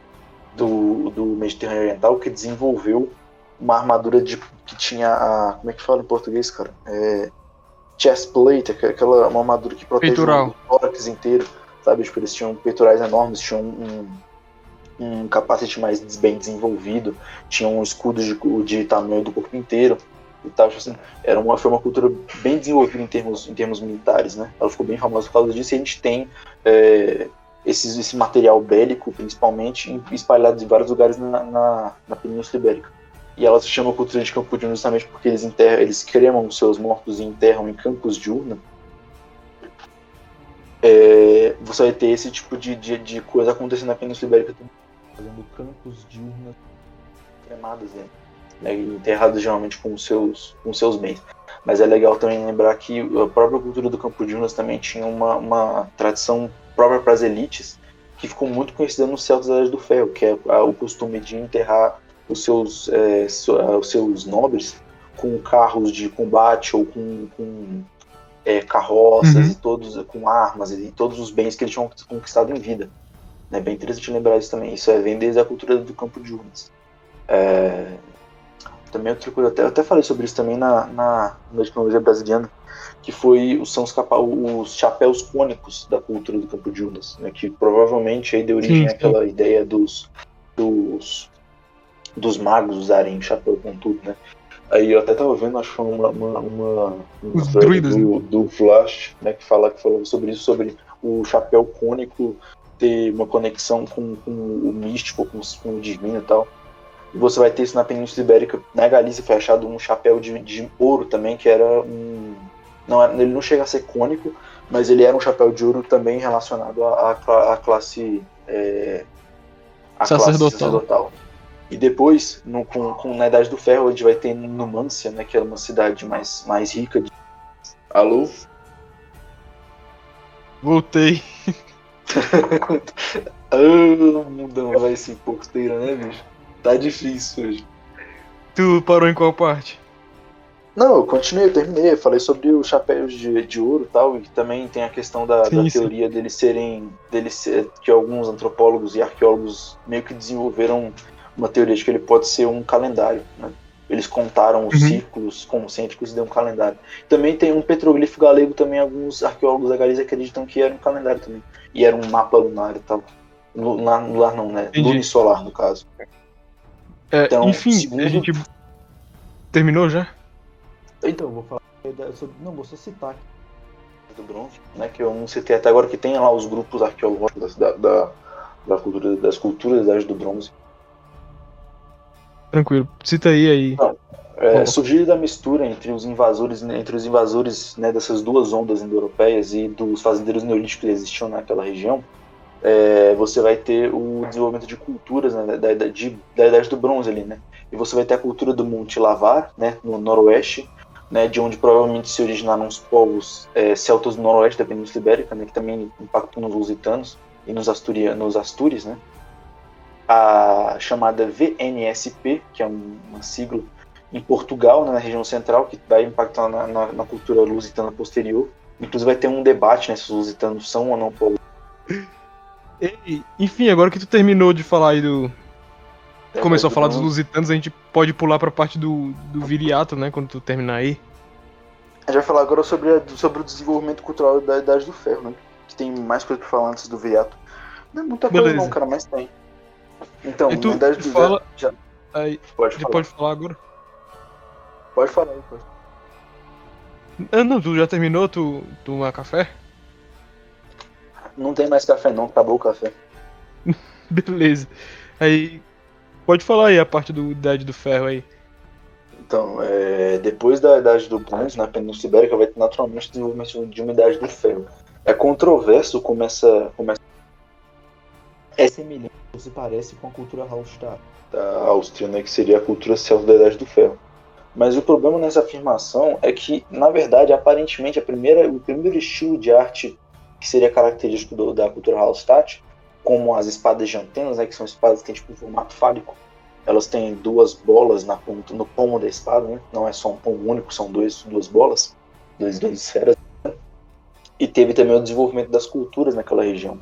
Mediterrâneo Oriental, que desenvolveu uma armadura que tinha como é que fala em português, cara? Chest plate, uma armadura que protege o tórax inteiro, sabe? Tipo, eles tinham peitorais enormes, tinham um capacete mais bem desenvolvido, tinham escudos de tamanho do corpo inteiro e tal, assim, foi uma cultura bem desenvolvida em termos militares, né? Ela ficou bem famosa por causa disso, e a gente tem esse material bélico, principalmente, espalhado em vários lugares na Península Ibérica. E ela se chama cultura de Campo de Urna justamente porque eles cremam os seus mortos e enterram em campos de urna. Você vai ter esse tipo de coisa acontecendo na Península Ibérica também, fazendo campos de urnas cremadas, né, enterrados geralmente com os seus bens. Mas é legal também lembrar que a própria cultura do Campo de Urnas também tinha uma tradição própria para as elites, que ficou muito conhecida nos celtas da Idade do Ferro, que é o costume de enterrar os seus nobres com carros de combate ou com carroças, e todos com armas e todos os bens que eles tinham conquistado em vida. É bem interessante lembrar isso também. Isso vem desde a cultura do Campo de Urnas. Também outra coisa, eu até falei sobre isso também na etnologia brasiliana, que são os chapéus cônicos da cultura do Campo de Urnas, né, que provavelmente aí deu origem àquela ideia dos magos usarem chapéu com tudo, né? Aí eu até tava vendo, acho que foi uma Os thread druidas, né? do Flash, né, que falou sobre isso, sobre o chapéu cônico ter uma conexão com o místico, com o divino e tal. E você vai ter isso na Península Ibérica. Na Galícia foi achado um chapéu de ouro também, que era um. Não, ele não chega a ser cônico, mas ele era um chapéu de ouro também relacionado à classe, à classe Sacerdotal. sacerdotal. E depois, na Idade do Ferro, a gente vai ter Numância, né, que era uma cidade mais rica. Alô? Voltei. Mudão, vai ser porteira, né, bicho? Tá difícil hoje. Tu parou em qual parte? Não, eu continuei, eu terminei. Eu falei sobre os chapéus de ouro e tal, e também tem a questão da Sim, sim. teoria que alguns antropólogos e arqueólogos meio que desenvolveram uma teoria de que ele pode ser um calendário, né? Eles contaram os Uhum. círculos concêntricos e deu um calendário. Também tem um petroglifo galego, também alguns arqueólogos da Galiza acreditam que era um calendário também. E era um mapa lunar e tal. Lunar não, né? Entendi. Lunisolar, no caso. Então, Enfim, a segundo. gente terminou já? Então, vou falar. Não, vou só citar aqui do bronze, né? Que eu não citei até agora, que tem lá os grupos arqueológicos das culturas da Idade do Bronze. Tranquilo. Cita aí. Não, Coloca. surgir da mistura entre os invasores, né, dessas duas ondas indo-europeias e dos fazendeiros neolíticos que existiam naquela região, você vai ter o desenvolvimento de culturas, né, da Idade do Bronze ali, né? E você vai ter a cultura do Monte Lavar, né, no noroeste, né, de onde provavelmente se originaram os povos celtas do noroeste da Península Ibérica, né, que também impactam nos lusitanos e nos Astúrios, né? A chamada VNSP, que é uma sigla em Portugal, né, na região central, que vai impactar na cultura lusitana posterior. Inclusive vai ter um debate, né, se os lusitanos são ou não povos. Enfim, agora que tu terminou de falar aí do. Da Idade Começou a do falar dos Bronze. lusitanos, a gente pode pular pra parte do viriato, né? Quando tu terminar aí. A gente vai falar agora sobre o desenvolvimento cultural da Idade do Ferro, né? Que tem mais coisa pra falar antes do Viriato. Não é muita coisa não, Beleza. cara, mas tem. Então, Aí na tu Idade do fala. já Aí. pode Já falar. pode falar agora? Pode falar aí, pode. Ah, não, tu já terminou tu tomar café? Não tem mais café não, acabou o café. Beleza. Aí. Pode falar aí a parte do Idade do Ferro aí. Então, depois da Idade do Bronze, na Península Ibérica, vai ter naturalmente o desenvolvimento de uma Idade do Ferro. É controverso como essa é semelhante, ou se parece com a cultura Hallstatt da Áustria, né, que seria a cultura celta da Idade do Ferro. Mas o problema nessa afirmação é que, na verdade, aparentemente, o primeiro estilo de arte que seria característico da cultura Hallstatt, como as espadas de antenas, né, que são espadas que têm tipo um formato fálico, elas têm duas bolas no pomo da espada, né? Não é só um pomo único, são duas bolas, duas esferas. E teve também o desenvolvimento das culturas naquela região.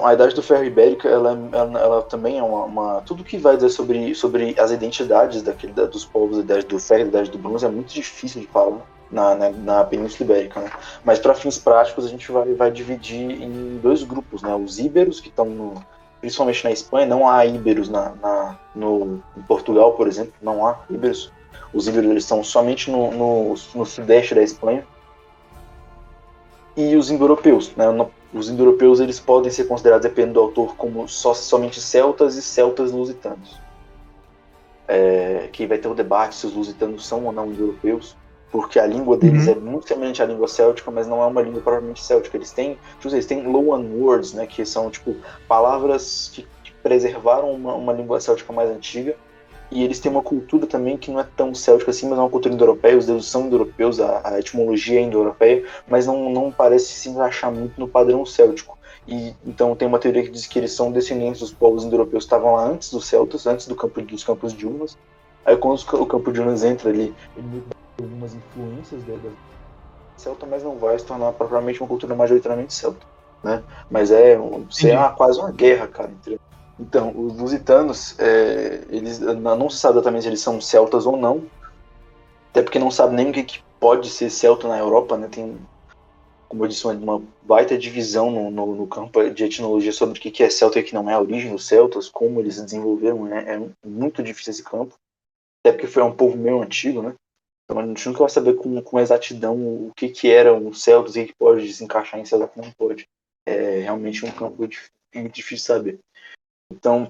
A Idade do Ferro Ibérica, ela também é tudo que vai dizer sobre as identidades dos povos da Idade do Ferro e da Idade do Bronze é muito difícil de falar na Península Ibérica, né? Mas para fins práticos a gente vai dividir em dois grupos, né? Os íberos, que estão principalmente na Espanha, não há íberos em Portugal, por exemplo, não há íberos. Os íberos eles estão somente no sudeste da Espanha. E os indo-europeus, né? Os indo-europeus eles podem ser considerados, dependendo do autor, como somente celtas e celtas lusitanos. Que vai ter o debate se os lusitanos são ou não indo-europeus, porque a língua deles é muito semelhante à língua céltica, mas não é uma língua propriamente céltica. Eles têm loan words, né, que são tipo palavras que preservaram uma língua céltica mais antiga. E eles têm uma cultura também que não é tão céltica assim, mas é uma cultura indo-europeia, os deuses são indo-europeus, a etimologia é indo-europeia, mas não parece se encaixar muito no padrão céltico. E então tem uma teoria que diz que eles são descendentes dos povos indo-europeus que estavam lá antes dos celtas, antes dos campos de Unas. Aí quando o campo de Unas entra ali, ele tem algumas influências da celta, mas não vai se tornar propriamente uma cultura majoritariamente celta, né? Mas quase uma guerra, cara, então, os lusitanos, eles não se sabe exatamente se eles são celtas ou não, até porque não sabe nem o que pode ser celta na Europa, né? Tem como eu disse, uma baita divisão no campo de etnologia sobre o que é celta e o que não é, a origem dos celtas, como eles se desenvolveram, né? É muito difícil esse campo, até porque foi um povo meio antigo, né? Então a gente nunca vai saber com exatidão o que eram os celtas, o que pode se encaixar em celta e o que não pode. É realmente um campo muito difícil de saber. Então,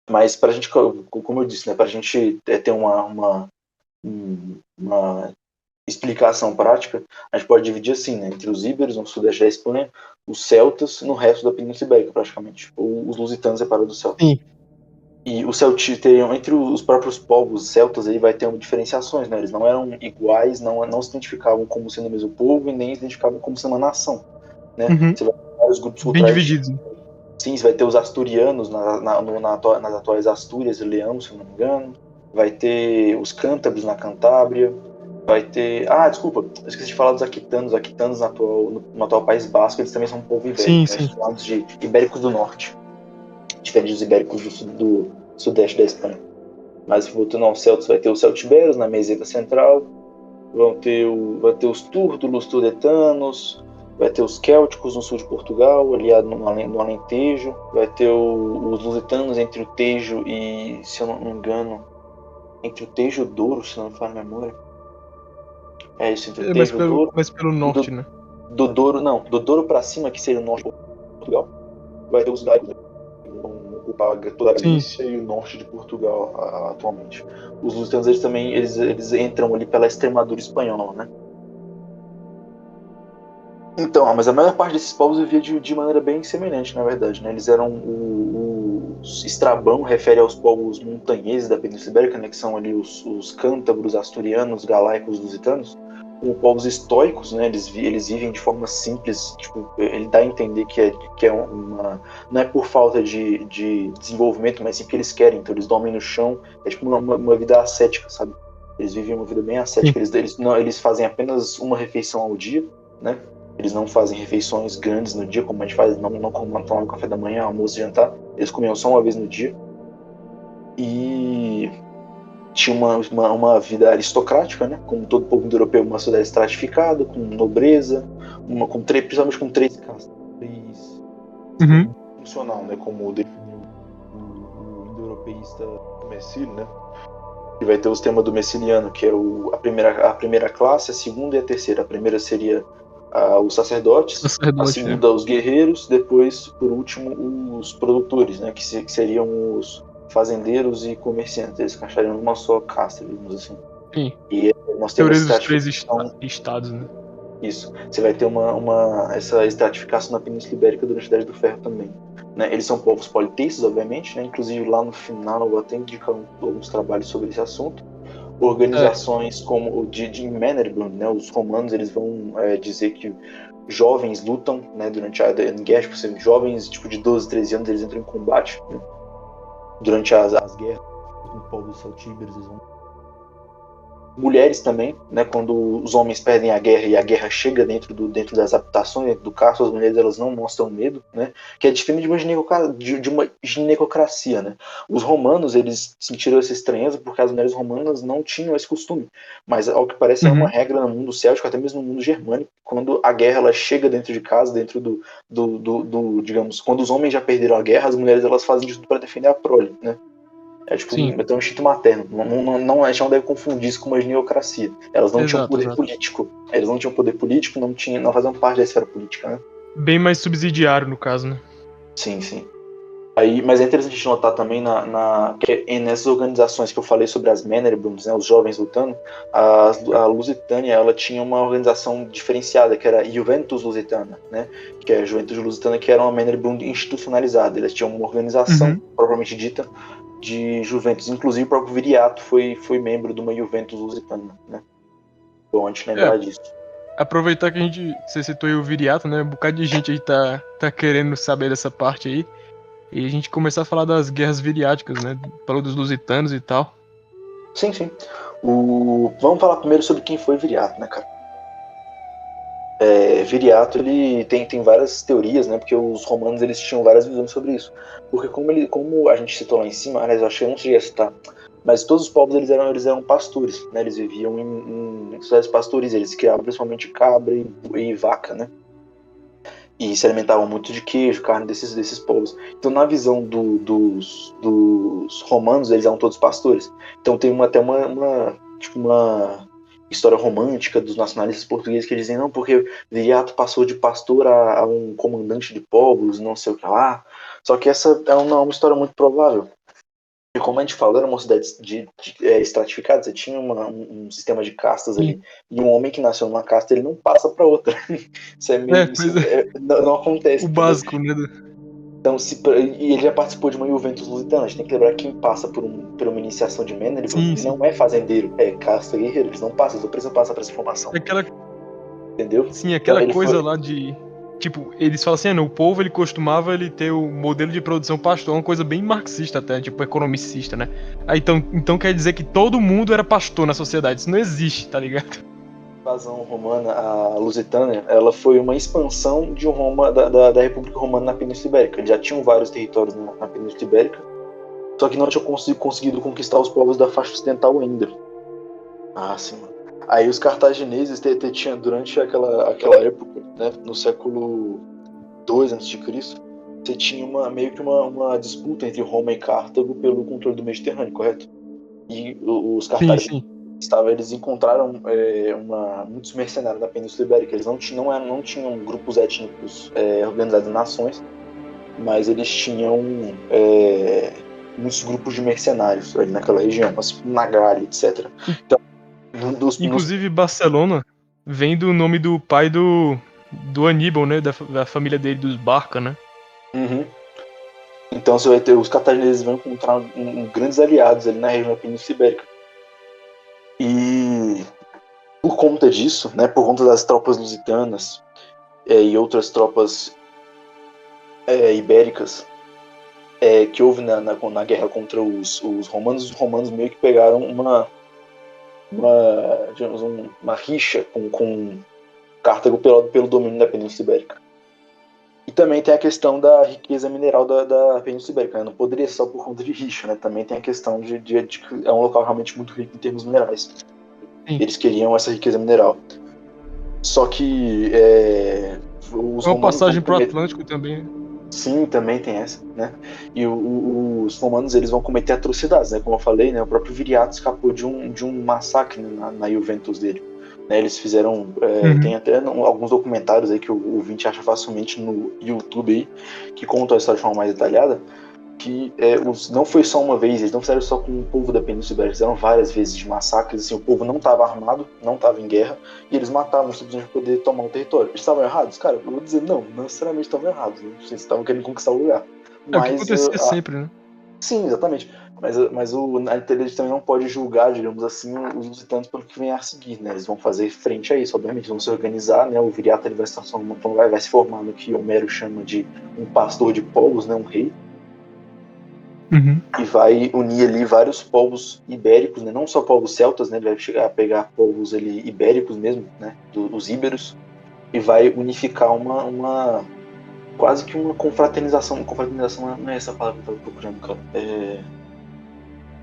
mas para a gente, como eu disse, né, para a gente ter uma explicação prática, a gente pode dividir assim, né, entre os íberos no sudeste da Espanha, os celtas no resto da Península Ibérica, praticamente, ou os lusitanos separados dos celtas. Sim. E os celtas teriam, entre os próprios povos celtas, aí vai ter diferenciações, né? Eles não eram iguais, não se identificavam como sendo o mesmo povo e nem se identificavam como sendo uma nação, né? Uhum. Você vai ter vários grupos Bem culturais. divididos. Sim, você vai ter os asturianos nas atuais Astúrias e Leão, se eu não me engano. Vai ter os cântabros na Cantábria. Vai ter. Ah, desculpa, eu esqueci de falar dos aquitanos. Os aquitanos no atual País Basco, eles também são um povo ibérico, Sim, né? sim. Chamados de ibéricos do norte, diferente dos ibéricos do sudeste da Espanha. Mas voltando aos celtas, vai ter os celtiberos na meseta central, vai ter os túrdulos, turdetanos, vai ter os célticos no sul de Portugal, ali no Alentejo, vai ter os lusitanos entre o Tejo e, se eu não me engano, entre o Tejo e o Douro, se não me falha a memória. É isso, entre o Tejo e o Douro. Mas pelo E norte, né? do Douro, não, do Douro para cima, que seria o norte de Portugal, vai ter os gaicos, que vão ocupar toda a Galícia e o norte de Portugal atualmente. Os lusitanos, eles também eles entram ali pela Extremadura espanhola, né? Então, mas a maior parte desses povos vivia de maneira bem semelhante, na verdade, né? Eles eram Estrabão refere aos povos montanheses da Península Ibérica, né? Que são ali os cântabros, asturianos, galaicos, lusitanos. Como povos estoicos, né? Eles vivem de forma simples, tipo, ele dá a entender que é não é por falta de desenvolvimento, mas sim porque eles querem, então eles dormem no chão, é tipo uma vida ascética, sabe? Eles vivem uma vida bem ascética, eles fazem apenas uma refeição ao dia, né? Eles não fazem refeições grandes no dia, como a gente faz, não tomam café da manhã, almoço e jantar. Eles comiam só uma vez no dia. E tinha uma vida aristocrática, né? Como todo povo europeu, uma sociedade estratificada, com nobreza, principalmente com três castas. Uhum. Funcional, né? Como definiu o indo-europeísta Messile, né? E vai ter o sistema do Messiliano, que é a primeira classe, a segunda e a terceira. A primeira seria os sacerdotes, a segunda os guerreiros, depois, por último, os produtores, né, que seriam os fazendeiros e comerciantes. Eles encaixariam numa só casta, digamos assim. Sim. E nós Teoria temos dos três estados, né? Isso. Você vai ter essa estratificação na Península Ibérica durante a Idade do Ferro também. Né? Eles são povos politeístas, obviamente, né? Inclusive lá no final eu vou até indicar alguns trabalhos sobre esse assunto. Organizações como o de Mannerblum, né? Os romanos eles vão dizer que jovens lutam, né, durante a guerra, tipo, jovens tipo, de 12, 13 anos eles entram em combate, né? Durante as guerras com o povo dos celtíberos, eles vão. Mulheres também, né, quando os homens perdem a guerra e a guerra chega dentro das habitações, dentro do caso, as mulheres elas não mostram medo, né, que é diferente de uma ginecocracia, né. Os romanos eles sentiram essa estranheza porque as mulheres romanas não tinham esse costume, mas ao que parece é uma regra no mundo céltico, até mesmo no mundo germânico, quando a guerra ela chega dentro de casa, dentro digamos, quando os homens já perderam a guerra, as mulheres elas fazem de tudo para defender a prole, né. É tipo um instinto materno. A gente não deve confundir isso com uma ginecocracia. Elas não tinham poder político. Eles não tinham poder político, não faziam parte da esfera política, né? Bem mais subsidiário, no caso, né? Sim, sim. Mas é interessante a gente notar também que nessas organizações que eu falei sobre as Mannerblums, né, os jovens lutando, a Lusitânia ela tinha uma organização diferenciada, que era a Juventus Lusitana, né? Que é a Juventus Lusitana, que era uma Mannerblum institucionalizada. Eles tinham uma organização propriamente dita de Juventus, inclusive o próprio Viriato foi membro de uma Juventus Lusitana, né? Bom, a gente lembrar disso. Aproveitar que você citou aí o Viriato, né? Um bocado de gente aí tá querendo saber dessa parte aí. E a gente começar a falar das guerras viriáticas, né? Falou dos lusitanos e tal. Sim, sim. Vamos falar primeiro sobre quem foi Viriato, né, cara? Viriato, ele tem várias teorias, né? Porque os romanos eles tinham várias visões sobre isso. Porque como a gente citou lá em cima, aliás, eu acho que eu não cheguei a citar, Mas todos os povos eles eram pastores, né? Eles viviam em sociedades pastoris, eles criavam principalmente cabra e vaca, né? E se alimentavam muito de queijo, carne desses povos. Então, na visão dos romanos, eles eram todos pastores. Então, tem até uma história romântica dos nacionalistas portugueses que dizem, não, porque Viriato passou de pastor a um comandante de povos, não sei o que lá. Só que essa é uma história muito provável. E como a gente falou, era uma cidade estratificada, você tinha um sistema de castas ali. E um homem que nasceu numa casta, ele não passa para outra. Isso é meio. Não acontece. O entendeu? básico, né? Então, e ele já participou de uma Juventus Lusitana. A gente tem que lembrar que quem passa por uma iniciação de Mena, ele Sim. não é fazendeiro, é casta guerreiro. Eles não passam, eles não precisam passar por essa formação. Entendeu? Sim, aquela coisa lá de. Tipo, eles falam assim, o povo ele costumava ter o modelo de produção pastor, uma coisa bem marxista até, tipo economicista, né? Aí, então quer dizer que todo mundo era pastor na sociedade, isso não existe, tá ligado? A invasão romana, a Lusitânia, ela foi uma expansão de Roma, da República Romana na Península Ibérica. Eles já tinham vários territórios na Península Ibérica, só que não tinham conseguido conquistar os povos da faixa ocidental ainda. Ah, sim, mano. Aí os cartagineses tinham, durante aquela época, né, no século II a.C., você tinha meio que uma disputa entre Roma e Cartago pelo controle do Mediterrâneo, correto? E os cartagineses eles encontraram muitos mercenários na Península Ibérica. Eles não tinham grupos étnicos organizados em nações, mas eles tinham muitos grupos de mercenários ali naquela região, na Gália, etc. Então, inclusive Barcelona vem do nome do pai do Aníbal, né? Da família dele, dos Barca, né? Uhum. Então você vai ter os cartagineses vão encontrar grandes aliados ali na região da Península Ibérica. E por conta disso, né, por conta das tropas lusitanas e outras tropas ibéricas que houve na guerra contra os romanos meio que pegaram digamos, uma rixa com Cartago pelo domínio da Península Ibérica. E também tem a questão da riqueza mineral da Península Ibérica, né? Não poderia ser só por conta de rixa, né? Também tem a questão de é um local realmente muito rico em termos minerais. Sim. Eles queriam essa riqueza mineral. Só que os uma passagem pro Atlântico também. Sim, também tem essa, né? E os romanos eles vão cometer atrocidades, né? Como eu falei, né? O próprio Viriato escapou de um massacre na Juventus dele. Né? Eles fizeram, tem até alguns documentários aí que o ouvinte acha facilmente no YouTube aí, que contam a história de forma mais detalhada, que não foi só uma vez, eles não fizeram só com o povo da Península Ibérica, fizeram várias vezes de massacres, assim, o povo não estava armado, não estava em guerra, e eles matavam simplesmente para poder tomar o território. Eles estavam errados? Cara, eu vou dizer, não necessariamente estavam errados, né? Eles estavam querendo conquistar o lugar. É o que acontecia sempre, né? Sim, exatamente. Mas a inteligência também não pode julgar, digamos assim, os lusitanos pelo que vem a seguir, né? Eles vão fazer frente a isso, obviamente, vão se organizar, né? O Viriato ele vai se formar no que Homero chama de um pastor de povos, né? Um rei. Uhum. E vai unir ali vários povos ibéricos, né? Não só povos celtas, né? Ele vai chegar a pegar povos ali ibéricos mesmo, né? Os íberos, e vai unificar quase que uma confraternização. Confraternização não é essa palavra que eu estava procurando, cara.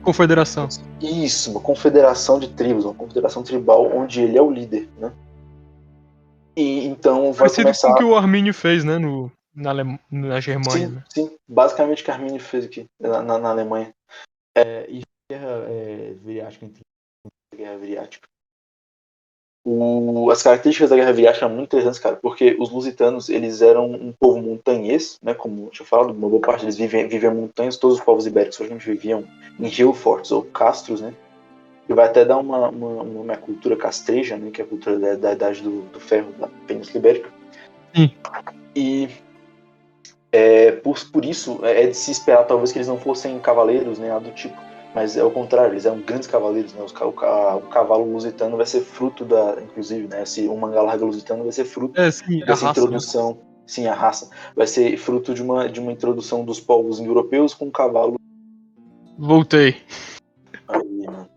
Confederação. Isso, uma confederação de tribos, uma confederação tribal onde ele é o líder, né? E então vai parecido começar... com o que o Armínio fez, né? Na Germânia. Sim, né? sim. Basicamente o que Armínio fez aqui na Alemanha. E guerra viriática, guerra viriática. As características da guerra viriática eram muito interessantes, cara, porque os lusitanos, eles eram um povo montanhês, né, como eu tinha falado, uma boa parte deles viviam em montanhas, todos os povos ibéricos praticamente viviam em hillforts ou castros, né, e vai até dar uma cultura castreja, né, que é a cultura da Idade do Ferro da Península Ibérica. Sim. E por isso é de se esperar talvez que eles não fossem cavaleiros nem nada do tipo, mas é o contrário, eles eram grandes cavaleiros, né? O cavalo lusitano vai ser fruto inclusive, né? O manga larga lusitano vai ser fruto dessa introdução, né? Sim, a raça vai ser fruto de uma introdução dos povos europeus com cavalo. Voltei. Aí, mano.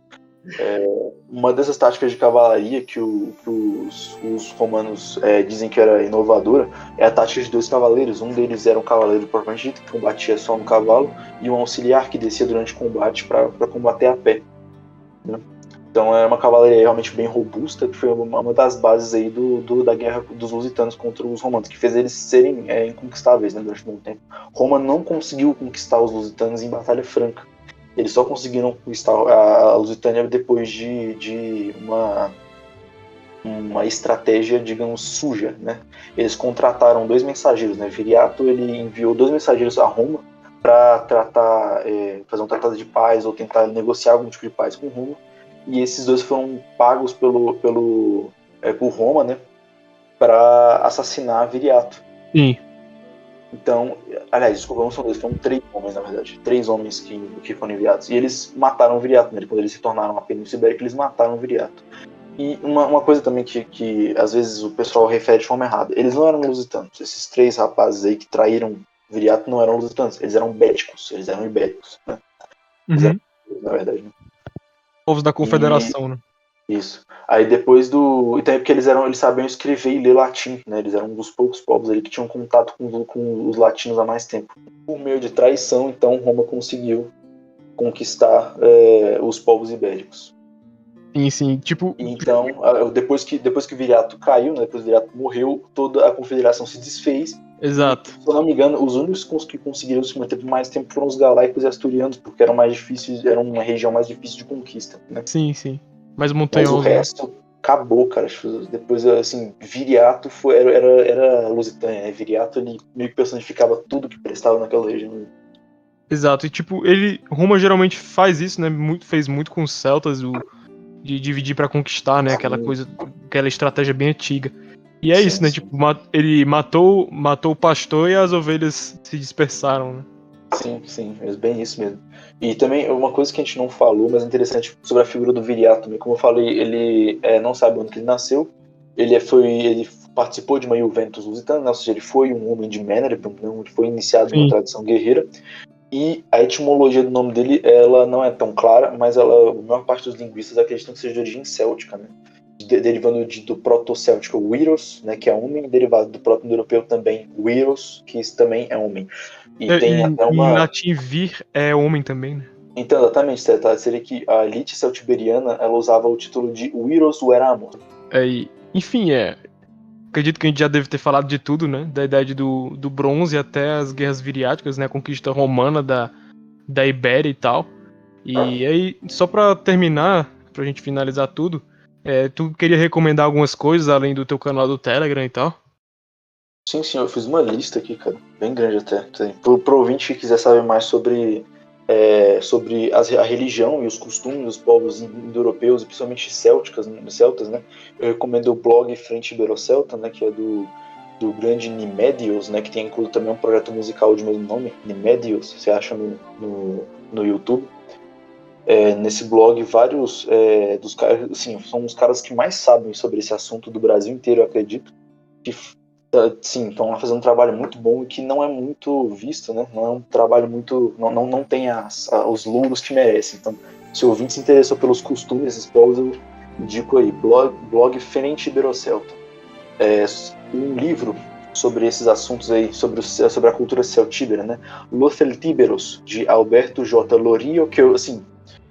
Uma dessas táticas de cavalaria que os romanos dizem que era inovadora é a tática de 2 cavaleiros. Um deles era um cavaleiro propriamente dito, que combatia só no cavalo, e um auxiliar que descia durante o combate para combater a pé, né? Então é uma cavalaria realmente bem robusta, que foi uma das bases aí da guerra dos lusitanos contra os romanos, que fez eles serem inconquistáveis, né, durante muito tempo. Roma não conseguiu conquistar os lusitanos em batalha franca. Eles só conseguiram conquistar a Lusitânia depois de uma estratégia, digamos, suja, né? Eles contrataram 2 mensageiros, né? Viriato, ele enviou 2 mensageiros a Roma para tratar, fazer um tratado de paz ou tentar negociar algum tipo de paz com Roma. E esses 2 foram pagos por Roma, né? Para assassinar Viriato. Sim. Então, aliás, desculpa, não são 2, foram 3 homens, na verdade. 3 homens que foram enviados. E eles mataram o Viriato, né? Quando eles se tornaram a Península Ibérica, eles mataram o Viriato. E uma coisa também que às vezes o pessoal refere de forma errada. Eles não eram lusitanos. Esses 3 rapazes aí que traíram Viriato não eram lusitanos. Eles eram béticos, eles eram ibéricos, né? Eles eram, Uhum. na verdade, né? Povos da E Confederação, né? isso. Aí depois do. E também porque eles sabiam escrever e ler latim, né? Eles eram um dos poucos povos ali que tinham contato com os latinos há mais tempo. Por meio de traição, então, Roma conseguiu conquistar os povos ibéricos. Sim, sim. Tipo, Então, depois que o Viriato caiu, né, depois que o Viriato morreu, toda a confederação se desfez. E, exato. se eu não me engano, os únicos que conseguiram se manter por mais tempo foram os galaicos e asturianos, porque eram mais difíceis, era uma região mais difícil de conquista, né? Sim, sim. Mais Mas o montanhoso, né? resto acabou, cara. Depois, assim, Viriato era Lusitânia, né? Viriato, ele meio que personificava tudo que prestava naquela região. Exato. E tipo, Roma geralmente faz isso, né? Fez muito com os celtas, de dividir pra conquistar, né? Aquela Sim, coisa, aquela estratégia bem antiga. E é isso, sim, né? sim. Tipo, ele matou o pastor e as ovelhas se dispersaram, né? Sim, sim, é bem isso mesmo. E também uma coisa que a gente não falou, mas é interessante sobre a figura do Viriato também. Como eu falei, ele não sabe onde que ele nasceu. Ele participou de uma Juventus Lusitana, né? Ou seja, ele foi um homem de Mannerheim, ele foi iniciado numa Sim. tradição guerreira. E a etimologia do nome dele, ela não é tão clara, mas a maior parte dos linguistas acreditam que seja de origem céltica, né? Derivando do proto-céltico Wiros, né, que é homem, derivado do proto-europeu também Wiros, que também é homem. E tem E até em uma. latim, vir é homem também, né? Então, exatamente, seria que a elite celtiberiana ela usava o título de Viros Veramos. Enfim, acredito que a gente já deve ter falado de tudo, né? Da idade do bronze até as guerras viriáticas, né? A conquista romana da Ibéria e tal. E aí, só pra terminar, pra gente finalizar tudo, tu queria recomendar algumas coisas além do teu canal do Telegram e tal? Sim, sim, eu fiz uma lista aqui, cara, bem grande até. Pro ouvinte que quiser saber mais sobre a religião e os costumes dos povos indo-europeus, e principalmente celtas, né? Eu recomendo o blog Frente Ibero-Celta, né? Que é do grande Nimédios, né? Que tem incluído também um projeto musical de mesmo nome, Nimédios, você acha no YouTube. Nesse blog, vários dos caras, assim, são os caras que mais sabem sobre esse assunto do Brasil inteiro, eu acredito. Que sim, estão lá fazendo um trabalho muito bom e que não é muito visto, né? Não é um trabalho muito. Não tem os louros que merece. Então, se o ouvinte se interessou pelos costumes desses povos, eu indico aí, blog Frente Ibero-Celta. Um livro sobre esses assuntos aí, sobre a cultura celtíbera, né? Los Celtíberos, de Alberto J. Lorio, que eu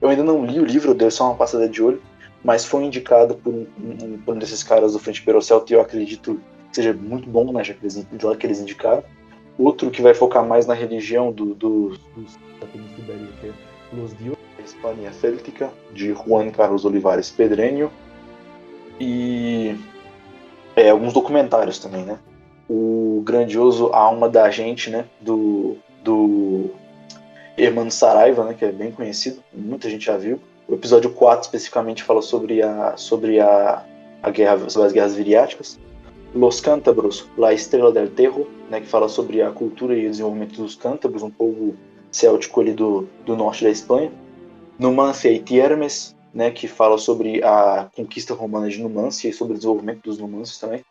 ainda não li o livro, deu só uma passada de olho, mas foi indicado por um desses caras do Frente Ibero-Celta e eu acredito seja muito bom, né, já que eles indicaram. Outro que vai focar mais na religião dos da Península Ibérica, é Los Dioses da Espanha Céltica, de Juan Carlos Olivares Pedreño, e alguns documentários também, né? O grandioso A Alma da Gente, né, do Hermano Saraiva, né, que é bem conhecido, muita gente já viu. O episódio 4 especificamente fala sobre sobre as guerras viriáticas. Los Cántabros, La Estrela del Terro, né, que fala sobre a cultura e o desenvolvimento dos cântabros, um povo céltico ali do norte da Espanha. Numancia e Tiermes, né, que fala sobre a conquista romana de Numancia e sobre o desenvolvimento dos numâncios também.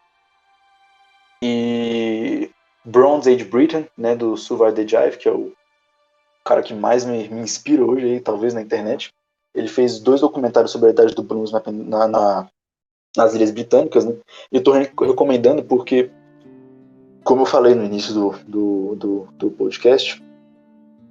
E Bronze Age Britain, né, do Suvar de Jive, que é o cara que mais me inspira hoje, aí, talvez, na internet. ele fez 2 documentários sobre a Idade do Bronze nas Ilhas Britânicas, né? E eu tô recomendando porque, como eu falei no início do podcast,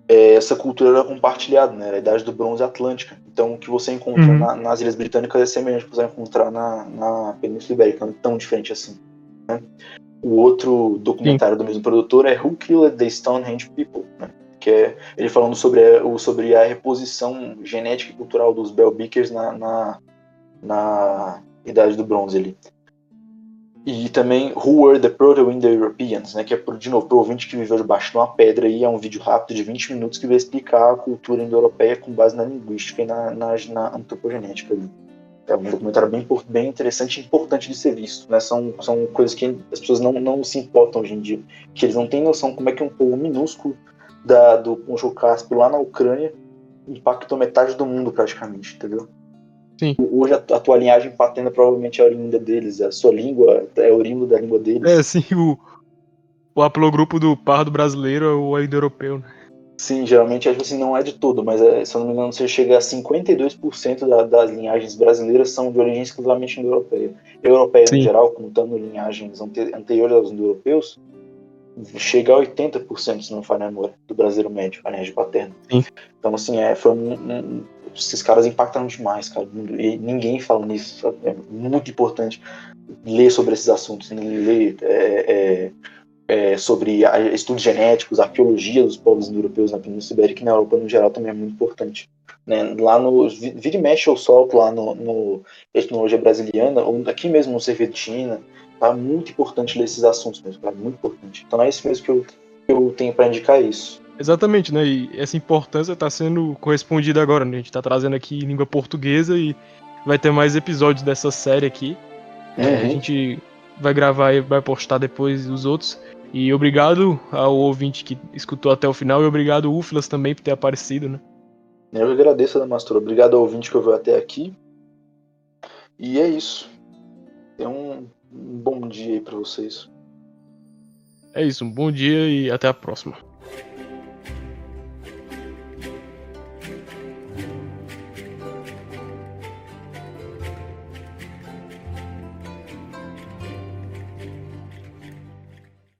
essa cultura era compartilhada, né? Era a Idade do Bronze Atlântica. Então, o que você encontra nas Ilhas Britânicas é semelhante ao que você vai encontrar na Península Ibérica, não é tão diferente assim. Né? O outro documentário do mesmo produtor é Who Killed the Stonehenge People, né? Que é ele falando sobre a reposição genética e cultural dos Bell Beakers na Idade do Bronze ali. E também Who Were the Proto-Indo-Europeans, né, que é, de novo, para o ouvinte que viveu debaixo de uma pedra, e é um vídeo rápido de 20 minutos que vai explicar a cultura indo-europeia com base na linguística e na antropogenética. É um documentário bem interessante e importante de ser visto. Né? São coisas que as pessoas não se importam hoje em dia, que eles não têm noção como é que um povo minúsculo do Concho Cáspio lá na Ucrânia impactou metade do mundo praticamente, entendeu? Sim. Hoje a tua linhagem paterna provavelmente é oriunda deles, a sua língua é oriunda da língua deles. Sim, o haplogrupo do pardo brasileiro é o indo-europeu, né? Sim, geralmente assim, não é de todo, mas se eu não me engano, você chega a 52% das linhagens brasileiras são de origem exclusivamente indo-europeia. Europeia, no Sim. geral, contando linhagens anteriores aos indo-europeus, chega a 80%, se não me falha a memória, do brasileiro médio, a linhagem paterna. Sim. Então, assim, esses caras impactaram demais, cara. E ninguém fala nisso, sabe? É muito importante ler sobre esses assuntos, ler sobre estudos genéticos, arqueologia dos povos indo-europeus na Península Ibérica e na Europa no geral também é muito importante. Né? Lá no vira e mexe eu solto lá no Etnologia Brasiliana, ou aqui mesmo no Servetina, tá muito importante ler esses assuntos mesmo, cara, muito importante. Então é isso mesmo que eu tenho para indicar isso. Exatamente, né? E essa importância está sendo correspondida agora, né? A gente está trazendo aqui em língua portuguesa e vai ter mais episódios dessa série aqui. A gente vai gravar e vai postar depois os outros. E obrigado ao ouvinte que escutou até o final e obrigado ao Uflas também por ter aparecido, né? Eu agradeço, Adamastor. Obrigado ao ouvinte que ouviu até aqui. E é isso. Tenha um bom dia aí para vocês. É isso, um bom dia e até a próxima.